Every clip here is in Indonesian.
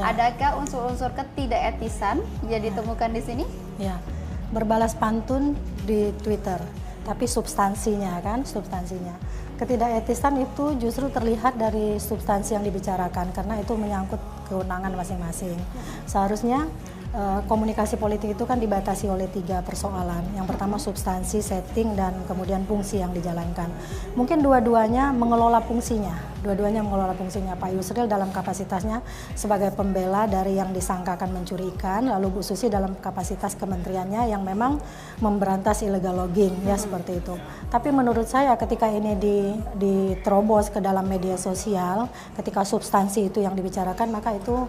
Adakah unsur-unsur ketidaketisan yang ditemukan di sini? Ya, berbalas pantun di Twitter, tapi substansinya ketidaketisan itu justru terlihat dari substansi yang dibicarakan karena itu menyangkut kewenangan masing-masing. Seharusnya komunikasi politik itu kan dibatasi oleh 3 persoalan. Yang pertama substansi, setting, dan kemudian fungsi yang dijalankan. Mungkin dua-duanya mengelola fungsinya. Pak Yusril dalam kapasitasnya sebagai pembela dari yang disangkakan mencuri ikan, lalu Bu Susi dalam kapasitas kementeriannya yang memang memberantas illegal logging, ya seperti itu. Tapi menurut saya ketika ini diterobos ke dalam media sosial, ketika substansi itu yang dibicarakan, maka itu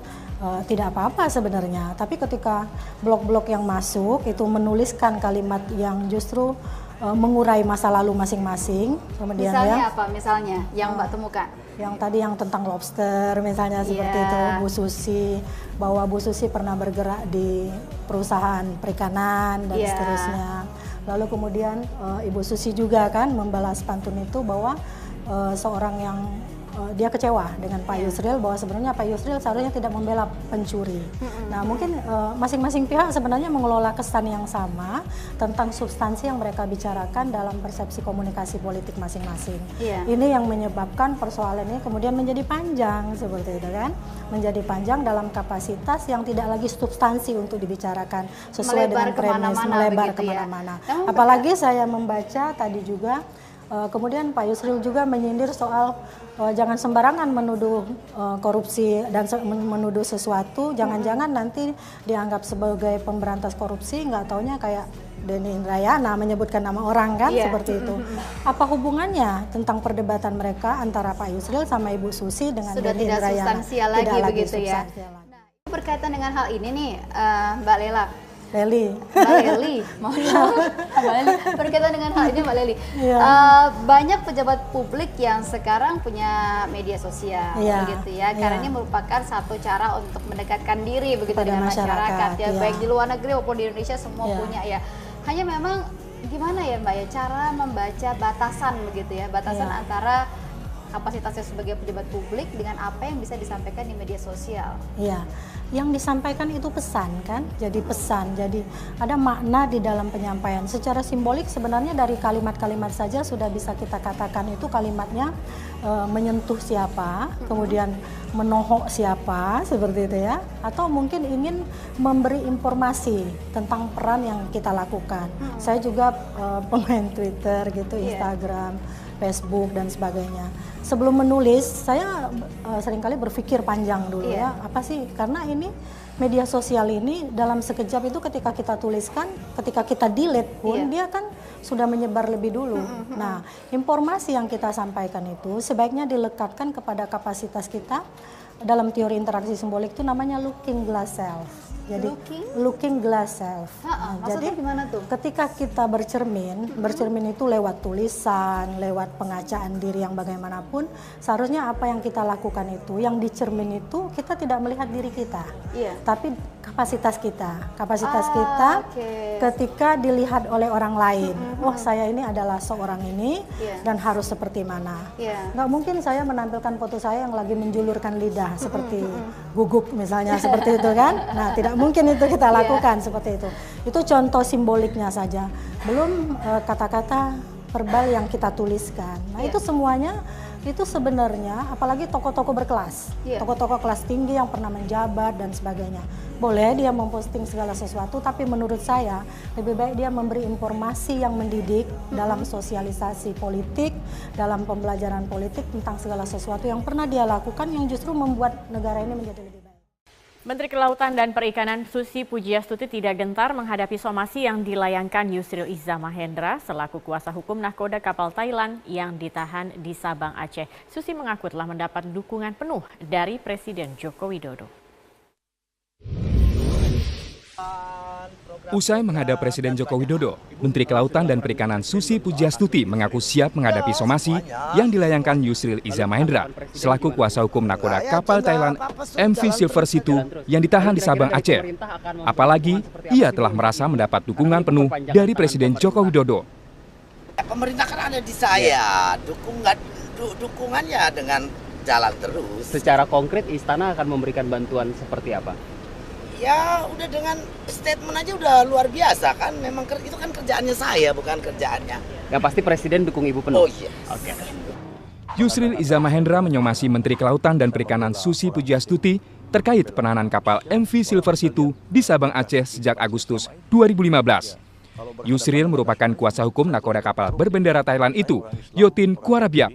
tidak apa-apa sebenarnya. Tapi ketika blog-blog yang masuk itu menuliskan kalimat yang justru mengurai masa lalu masing-masing. Kemudian misalnya apa? Misalnya yang Mbak temukan? Yang tadi yang tentang lobster misalnya seperti itu, Bu Susi, bahwa Bu Susi pernah bergerak di perusahaan perikanan dan seterusnya. Lalu kemudian Ibu Susi juga kan membalas pantun itu bahwa seorang yang dia kecewa dengan Pak Yusril bahwa sebenarnya Pak Yusril seharusnya tidak membela pencuri. Nah mungkin masing-masing pihak sebenarnya mengelola kesan yang sama tentang substansi yang mereka bicarakan dalam persepsi komunikasi politik masing-masing. Ini yang menyebabkan persoalan ini kemudian menjadi panjang seperti itu kan, menjadi panjang dalam kapasitas yang tidak lagi substansi untuk dibicarakan sesuai dengan premis, melebar kemana-mana. Apalagi saya membaca tadi juga kemudian Pak Yusril juga menyindir soal jangan sembarangan menuduh korupsi dan menuduh sesuatu, jangan-jangan nanti dianggap sebagai pemberantas korupsi, nggak taunya kayak Denny Indrayana menyebutkan nama orang kan, seperti itu. Apa hubungannya tentang perdebatan mereka antara Pak Yusril sama Ibu Susi dengan Denny Indrayana? Sudah tidak substansial lagi begitu ya. Nah, berkaitan dengan hal ini nih Mbak Lela. Mbak Leli, berkaitan dengan hal ini Mbak Leli, banyak pejabat publik yang sekarang punya media sosial, begitu ya, karena ini merupakan satu cara untuk mendekatkan diri begitu dengan masyarakat, ya baik di luar negeri maupun di Indonesia semua punya ya. Hanya memang gimana ya Mbak ya, cara membaca batasan begitu ya, batasan antara kapasitasnya sebagai pejabat publik dengan apa yang bisa disampaikan di media sosial. Iya, yang disampaikan itu pesan kan, jadi pesan, jadi ada makna di dalam penyampaian. Secara simbolik sebenarnya dari kalimat-kalimat saja sudah bisa kita katakan itu kalimatnya menyentuh siapa, kemudian menohok siapa, seperti itu ya, atau mungkin ingin memberi informasi tentang peran yang kita lakukan. Saya juga pemain Twitter gitu, Instagram, Facebook dan sebagainya. Sebelum menulis, saya seringkali berpikir panjang dulu ya, apa sih, karena ini media sosial ini dalam sekejap itu ketika kita tuliskan, ketika kita delete pun dia kan sudah menyebar lebih dulu. Nah, informasi yang kita sampaikan itu sebaiknya dilekatkan kepada kapasitas kita. Dalam teori interaksi simbolik itu namanya looking glass self. Jadi looking glass self. Jadi gimana tuh? Ketika kita bercermin itu lewat tulisan, lewat pengacaan diri yang bagaimanapun, seharusnya apa yang kita lakukan itu, yang dicermin itu kita tidak melihat diri kita, tapi kapasitas kita, ketika dilihat oleh orang lain. Wah, saya ini adalah seorang ini dan harus seperti mana. Nggak mungkin saya menampilkan foto saya yang lagi menjulurkan lidah seperti guguk misalnya, seperti itu kan. Nah, tidak mungkin itu kita lakukan seperti itu. Itu contoh simboliknya saja. Belum kata-kata verbal yang kita tuliskan. Nah, itu semuanya itu sebenarnya, apalagi tokoh-tokoh berkelas, tokoh-tokoh kelas tinggi yang pernah menjabat dan sebagainya. Boleh dia memposting segala sesuatu, tapi menurut saya lebih baik dia memberi informasi yang mendidik dalam sosialisasi politik, dalam pembelajaran politik tentang segala sesuatu yang pernah dia lakukan yang justru membuat negara ini menjadi lebih baik. Menteri Kelautan dan Perikanan Susi Pujiastuti tidak gentar menghadapi somasi yang dilayangkan Yusril Iza Mahendra selaku kuasa hukum nahkoda kapal Thailand yang ditahan di Sabang, Aceh. Susi mengaku telah mendapat dukungan penuh dari Presiden Joko Widodo. Usai menghadap Presiden Joko Widodo, Menteri Kelautan dan Perikanan Susi Pujiastuti mengaku siap menghadapi somasi yang dilayangkan Yusril Iza Mahendra selaku kuasa hukum nahkoda kapal Thailand MV Silver Situ yang ditahan di Sabang, Aceh. Apalagi ia telah merasa mendapat dukungan penuh dari Presiden Joko Widodo. Pemerintah kan ada di saya, dukungannya dengan jalan terus. Secara konkret Istana akan memberikan bantuan seperti apa? Ya udah dengan statement aja udah luar biasa kan. Memang itu kan kerjaannya saya, bukan kerjaannya. Yang pasti Presiden dukung Ibu penuh. Oh iya. Oke. Yusril Iza Mahendra menyomasi Menteri Kelautan dan Perikanan Susi Pujiastuti terkait penahanan kapal MV Silver Situ di Sabang Aceh sejak Agustus 2015. Yusril merupakan kuasa hukum nakoda kapal berbendera Thailand itu, Yotin Kuarabiak.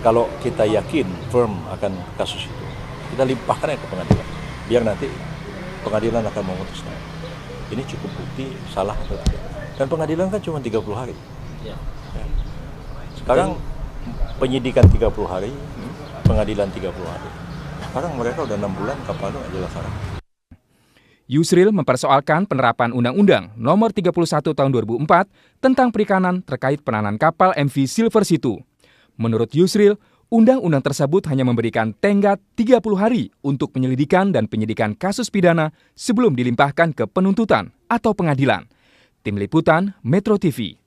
Kalau kita yakin firm akan kasus itu, kita limpahkan ke pengadilan. Biar nanti pengadilan akan memutuskan. Ini cukup bukti salah atau tidak. Dan pengadilan kan cuma 30 hari. Ya. Sekarang penyidikan 30 hari, pengadilan 30 hari. Sekarang mereka udah 6 bulan kapalnya nggak jelas arah. Yusril mempersoalkan penerapan Undang-Undang Nomor 31 Tahun 2004 tentang perikanan terkait penahanan kapal MV Silver Situ. Menurut Yusril, undang-undang tersebut hanya memberikan tenggat 30 hari untuk penyelidikan dan penyidikan kasus pidana sebelum dilimpahkan ke penuntutan atau pengadilan. Tim Liputan Metro TV.